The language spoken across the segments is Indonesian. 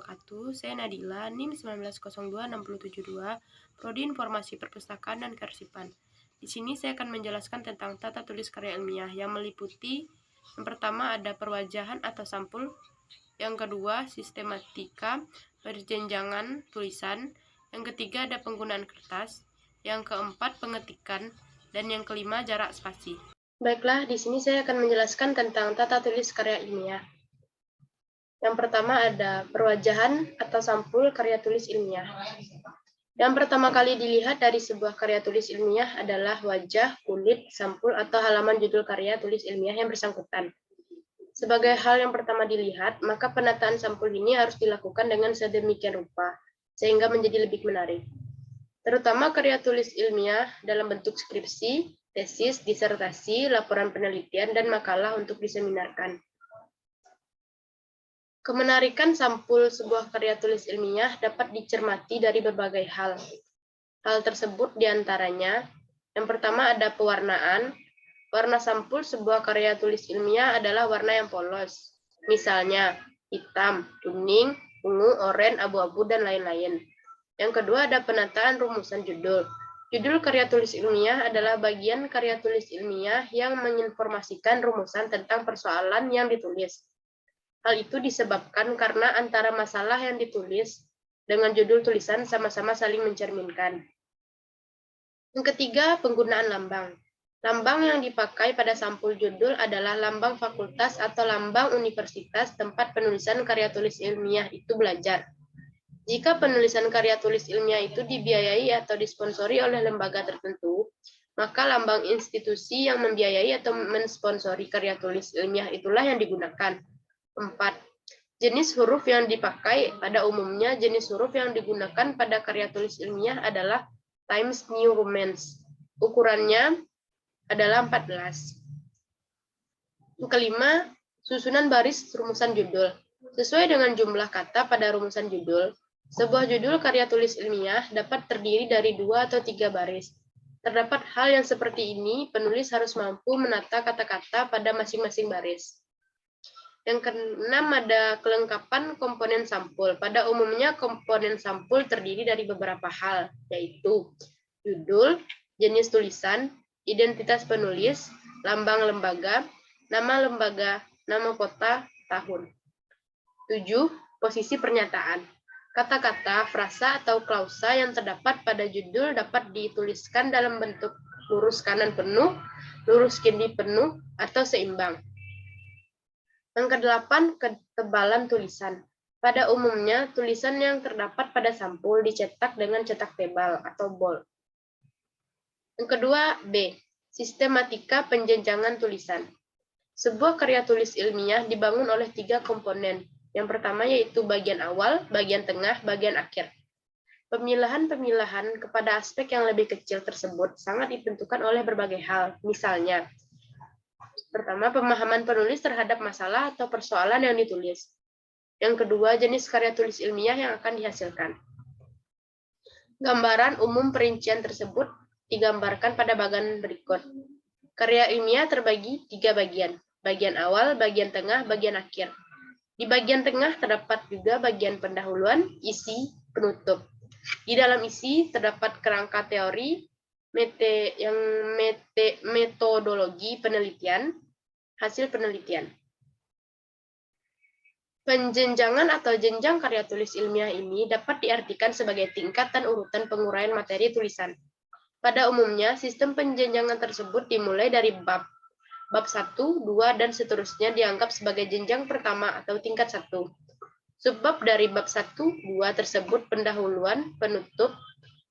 wabarakatuh. Saya Nadila, NIM 1902672, Prodi Informasi Perpustakaan dan Kearsipan. Di sini saya akan menjelaskan tentang tata tulis karya ilmiah yang meliputi yang pertama ada perwajahan atau sampul, yang kedua sistematika berjenjangan tulisan, yang ketiga ada penggunaan kertas, yang keempat pengetikan, dan yang kelima jarak spasi. Baiklah, di sini saya akan menjelaskan tentang tata tulis karya ilmiah. Yang pertama ada perwajahan atau sampul karya tulis ilmiah. Yang pertama kali dilihat dari sebuah karya tulis ilmiah adalah wajah, kulit, sampul, atau halaman judul karya tulis ilmiah yang bersangkutan. Sebagai hal yang pertama dilihat, maka penataan sampul ini harus dilakukan dengan sedemikian rupa, sehingga menjadi lebih menarik. Terutama karya tulis ilmiah dalam bentuk skripsi, tesis, disertasi, laporan penelitian, dan makalah untuk diseminarkan. Kemenarikan sampul sebuah karya tulis ilmiah dapat dicermati dari berbagai hal. Hal tersebut diantaranya, yang pertama ada pewarnaan. Warna sampul sebuah karya tulis ilmiah adalah warna yang polos. Misalnya, hitam, kuning, ungu, oranye, abu-abu, dan lain-lain. Yang kedua ada penataan rumusan judul. Judul karya tulis ilmiah adalah bagian karya tulis ilmiah yang menginformasikan rumusan tentang persoalan yang ditulis. Hal itu disebabkan karena antara masalah yang ditulis dengan judul tulisan sama-sama saling mencerminkan. Yang ketiga, penggunaan lambang. Lambang yang dipakai pada sampul judul adalah lambang fakultas atau lambang universitas tempat penulisan karya tulis ilmiah itu belajar. Jika penulisan karya tulis ilmiah itu dibiayai atau disponsori oleh lembaga tertentu, maka lambang institusi yang membiayai atau mensponsori karya tulis ilmiah itulah yang digunakan. 4. Jenis huruf yang dipakai pada umumnya jenis huruf yang digunakan pada karya tulis ilmiah adalah Times New Roman. Ukurannya adalah 14. Yang kelima, susunan baris rumusan judul. Sesuai dengan jumlah kata pada rumusan judul, sebuah judul karya tulis ilmiah dapat terdiri dari 2 atau 3 baris. Terdapat hal yang seperti ini, penulis harus mampu menata kata-kata pada masing-masing baris. Yang keenam ada kelengkapan komponen sampul. Pada umumnya komponen sampul terdiri dari beberapa hal, yaitu judul, jenis tulisan, identitas penulis, lambang lembaga, nama kota, tahun. 7. Posisi pernyataan. Kata-kata, frasa, atau klausa yang terdapat pada judul dapat dituliskan dalam bentuk lurus kanan penuh, lurus kiri penuh, atau seimbang. Yang kedelapan, ketebalan tulisan. Pada umumnya, tulisan yang terdapat pada sampul dicetak dengan cetak tebal atau bold. Yang kedua, B. Sistematika penjenjangan tulisan. Sebuah karya tulis ilmiah dibangun oleh 3 komponen. Yang pertama yaitu bagian awal, bagian tengah, bagian akhir. Pemilahan-pemilahan kepada aspek yang lebih kecil tersebut sangat ditentukan oleh berbagai hal. Misalnya, pertama, pemahaman penulis terhadap masalah atau persoalan yang ditulis. Yang kedua, jenis karya tulis ilmiah yang akan dihasilkan. Gambaran umum perincian tersebut digambarkan pada bagian berikut. Karya ilmiah terbagi 3 bagian. Bagian awal, bagian tengah, bagian akhir. Di bagian tengah terdapat juga bagian pendahuluan, isi, penutup. Di dalam isi terdapat kerangka teori, metodologi penelitian, hasil penelitian. Penjenjangan atau jenjang karya tulis ilmiah ini dapat diartikan sebagai tingkat dan urutan penguraian materi tulisan. Pada umumnya, sistem penjenjangan tersebut dimulai dari bab 1, 2, dan seterusnya dianggap sebagai jenjang pertama atau tingkat 1. Subbab dari bab 1, 2 tersebut pendahuluan, penutup,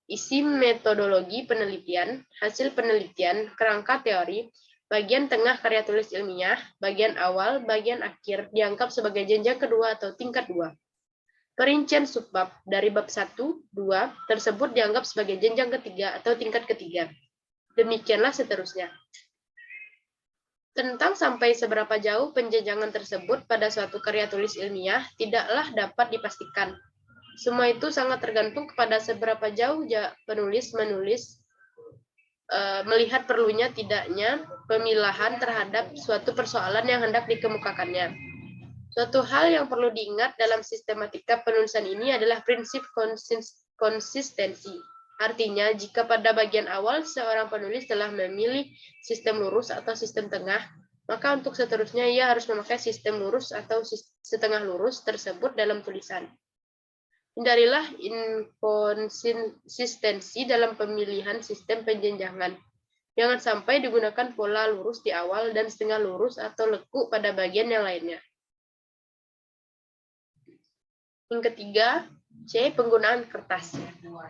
isi metodologi penelitian, hasil penelitian, kerangka teori, bagian tengah karya tulis ilmiah, bagian awal, bagian akhir dianggap sebagai jenjang kedua atau tingkat 2. Perincian subbab dari bab 1, 2 tersebut dianggap sebagai jenjang ketiga atau tingkat ketiga. Demikianlah seterusnya. Tentang sampai seberapa jauh penjenjangan tersebut pada suatu karya tulis ilmiah tidaklah dapat dipastikan. Semua itu sangat tergantung kepada seberapa jauh penulis menulis, melihat perlunya tidaknya pemilahan terhadap suatu persoalan yang hendak dikemukakannya. Suatu hal yang perlu diingat dalam sistematika penulisan ini adalah prinsip konsistensi. Artinya, jika pada bagian awal seorang penulis telah memilih sistem lurus atau sistem tengah, maka untuk seterusnya ia harus memakai sistem lurus atau setengah lurus tersebut dalam tulisan. Hindarilah inkonsistensi dalam pemilihan sistem penjenjangan. Jangan sampai digunakan pola lurus di awal dan setengah lurus atau lekuk pada bagian yang lainnya. Yang ketiga, C. Penggunaan kertas.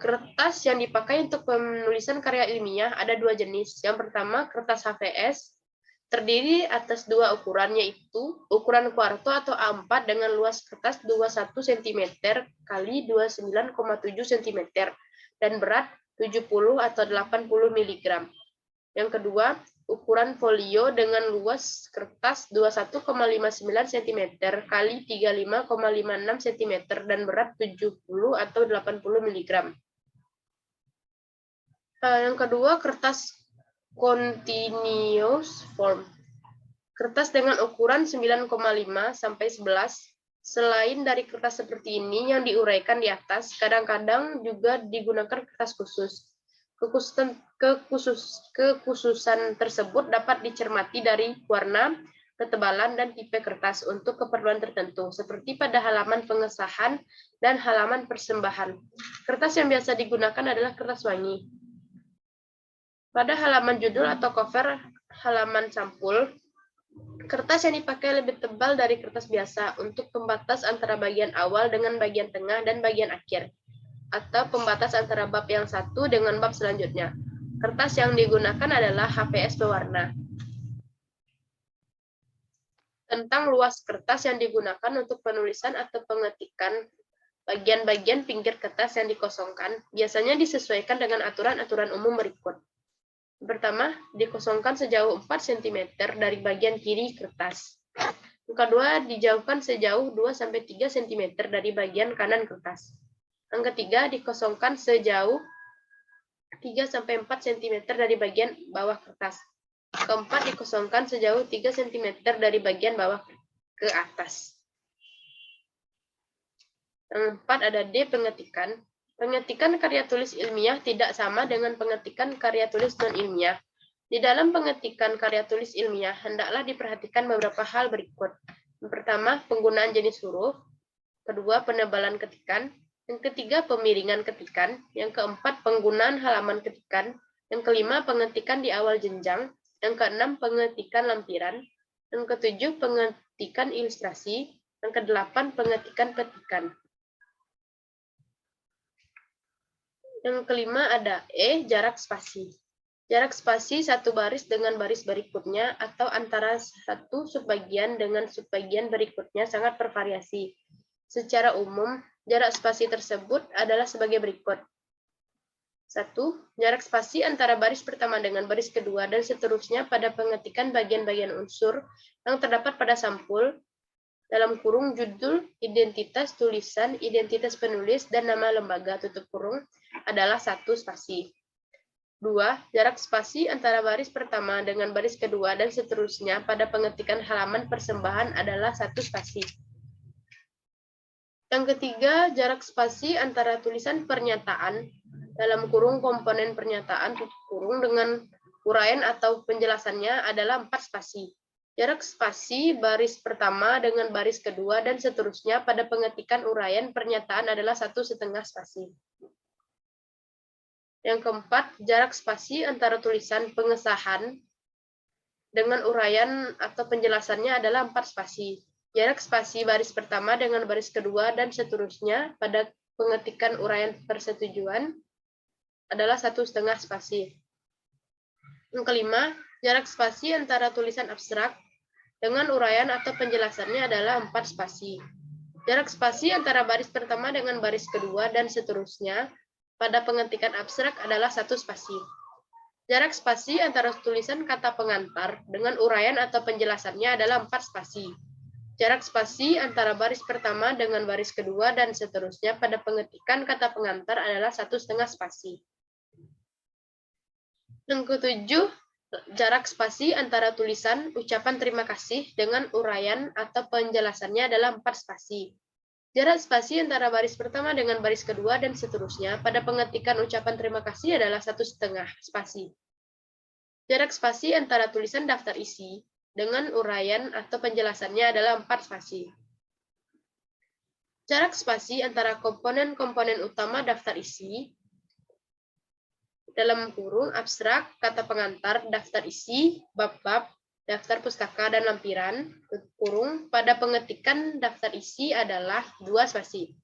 Kertas yang dipakai untuk penulisan karya ilmiah ada dua jenis. Yang pertama, kertas HVS, terdiri atas dua ukuran, yaitu ukuran kuarto atau A4 dengan luas kertas 21 cm kali 29,7 cm dan berat 70 atau 80 mg. Yang kedua, ukuran folio dengan luas kertas 21,59 cm kali 35,56 cm dan berat 70 atau 80 mg. Yang kedua, kertas continuous form. Kertas dengan ukuran 9,5 sampai 11. Selain dari kertas seperti ini yang diuraikan di atas, kadang-kadang juga digunakan kertas khusus. Kekhususan tersebut dapat dicermati dari warna, ketebalan, dan tipe kertas untuk keperluan tertentu, seperti pada halaman pengesahan dan halaman persembahan. Kertas yang biasa digunakan adalah kertas wangi. Pada halaman judul atau cover halaman sampul, kertas yang dipakai lebih tebal dari kertas biasa untuk pembatas antara bagian awal dengan bagian tengah dan bagian akhir, atau pembatas antara bab yang satu dengan bab selanjutnya. Kertas yang digunakan adalah HVS berwarna. Tentang luas kertas yang digunakan untuk penulisan atau pengetikan, bagian-bagian pinggir kertas yang dikosongkan biasanya disesuaikan dengan aturan-aturan umum berikut. Pertama, dikosongkan sejauh 4 cm dari bagian kiri kertas. Yang kedua, dijauhkan sejauh 2-3 cm dari bagian kanan kertas. Yang ketiga, dikosongkan sejauh 3-4 cm dari bagian bawah kertas. Keempat, dikosongkan sejauh 3 cm dari bagian bawah ke atas. Yang keempat ada D, pengetikan. Pengetikan karya tulis ilmiah tidak sama dengan pengetikan karya tulis non-ilmiah. Di dalam pengetikan karya tulis ilmiah, hendaklah diperhatikan beberapa hal berikut. Yang pertama, penggunaan jenis huruf. Kedua, penebalan ketikan. Yang ketiga, pemiringan ketikan. Yang keempat, penggunaan halaman ketikan. Yang kelima, pengetikan di awal jenjang. Yang keenam, pengetikan lampiran. Yang ketujuh, pengetikan ilustrasi. Yang kedelapan, pengetikan petikan. Yang kelima ada E, jarak spasi. Jarak spasi satu baris dengan baris berikutnya atau antara satu subbagian dengan subbagian berikutnya sangat bervariasi. Secara umum, jarak spasi tersebut adalah sebagai berikut. 1. Jarak spasi antara baris pertama dengan baris kedua dan seterusnya pada pengetikan bagian-bagian unsur yang terdapat pada sampul, dalam kurung judul, identitas tulisan, identitas penulis, dan nama lembaga tutup kurung adalah 1 spasi. 2. Jarak spasi antara baris pertama dengan baris kedua dan seterusnya pada pengetikan halaman persembahan adalah 1 spasi. Yang ketiga, jarak spasi antara tulisan pernyataan dalam kurung komponen pernyataan tutup kurung dengan uraian atau penjelasannya adalah 4 spasi. Jarak spasi baris pertama dengan baris kedua dan seterusnya pada pengetikan uraian pernyataan adalah 1,5 spasi. Yang keempat, jarak spasi antara tulisan pengesahan dengan uraian atau penjelasannya adalah 4 spasi. Jarak spasi baris pertama dengan baris kedua dan seterusnya pada pengetikan uraian persetujuan adalah 1,5 spasi. Yang kelima, jarak spasi antara tulisan abstrak dengan uraian atau penjelasannya adalah 4 spasi. Jarak spasi antara baris pertama dengan baris kedua dan seterusnya pada pengetikan abstrak adalah 1 spasi. Jarak spasi antara tulisan kata pengantar dengan uraian atau penjelasannya adalah 4 spasi. Jarak spasi antara baris pertama dengan baris kedua dan seterusnya pada pengetikan kata pengantar adalah 1,5 spasi. Yang ketujuh, Jarak spasi antara tulisan ucapan terima kasih dengan uraian atau penjelasannya adalah 4 spasi. Jarak spasi antara baris pertama dengan baris kedua dan seterusnya pada pengetikan ucapan terima kasih adalah 1,5 spasi. Jarak spasi antara tulisan daftar isi dengan uraian atau penjelasannya adalah 4 spasi. Jarak spasi antara komponen-komponen utama daftar isi dalam kurung abstrak, kata pengantar, daftar isi, bab-bab, daftar pustaka, dan lampiran, kurung, pada pengetikan daftar isi adalah 2 spasi.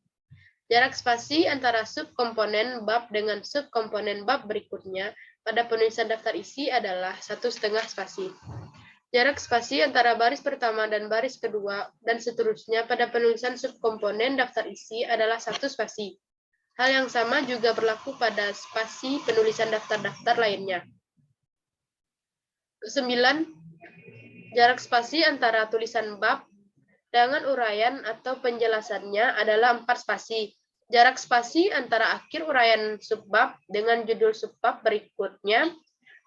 Jarak spasi antara subkomponen bab dengan subkomponen bab berikutnya pada penulisan daftar isi adalah 1,5 spasi. Jarak spasi antara baris pertama dan baris kedua dan seterusnya pada penulisan subkomponen daftar isi adalah 1 spasi. Hal yang sama juga berlaku pada spasi penulisan daftar-daftar lainnya. Kesembilan, jarak spasi antara tulisan bab dengan uraian atau penjelasannya adalah 4 spasi. Jarak spasi antara akhir uraian subbab dengan judul subbab berikutnya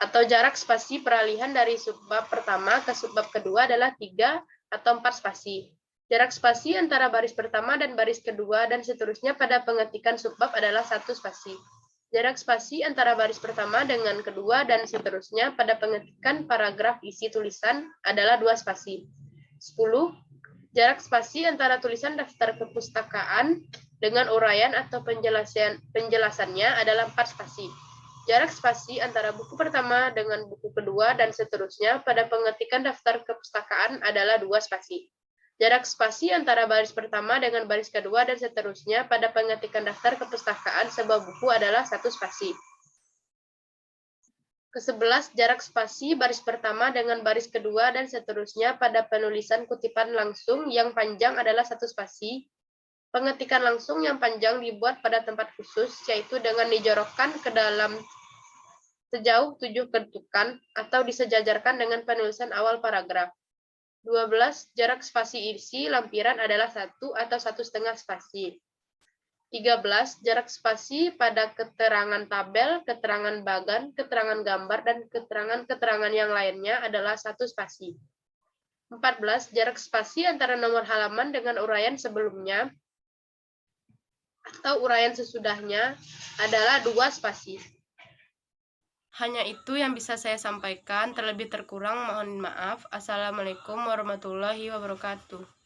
atau jarak spasi peralihan dari subbab pertama ke subbab kedua adalah 3 atau 4 spasi. Jarak spasi antara baris pertama dan baris kedua dan seterusnya pada pengetikan subbab adalah 1 spasi. Jarak spasi antara baris pertama dengan kedua dan seterusnya pada pengetikan paragraf isi tulisan adalah 2 spasi. 10. Jarak spasi antara tulisan daftar kepustakaan dengan uraian atau penjelasannya adalah 4 spasi. Jarak spasi antara buku pertama dengan buku kedua dan seterusnya pada pengetikan daftar kepustakaan adalah 2 spasi. Jarak spasi antara baris pertama dengan baris kedua dan seterusnya pada pengetikan daftar kepustakaan sebuah buku adalah 1 spasi. Ke-11, jarak spasi baris pertama dengan baris kedua dan seterusnya pada penulisan kutipan langsung yang panjang adalah 1 spasi. Pengetikan langsung yang panjang dibuat pada tempat khusus, yaitu dengan dijorokkan ke dalam sejauh 7 ketukan atau disejajarkan dengan penulisan awal paragraf. 12. Jarak spasi isi lampiran adalah 1 atau 1,5 spasi. 13. Jarak spasi pada keterangan tabel, keterangan bagan, keterangan gambar, dan keterangan-keterangan yang lainnya adalah 1 spasi. 14. Jarak spasi antara nomor halaman dengan uraian sebelumnya atau uraian sesudahnya adalah 2 spasi. Hanya itu yang bisa saya sampaikan, terlebih terkurang mohon maaf. Assalamualaikum warahmatullahi wabarakatuh.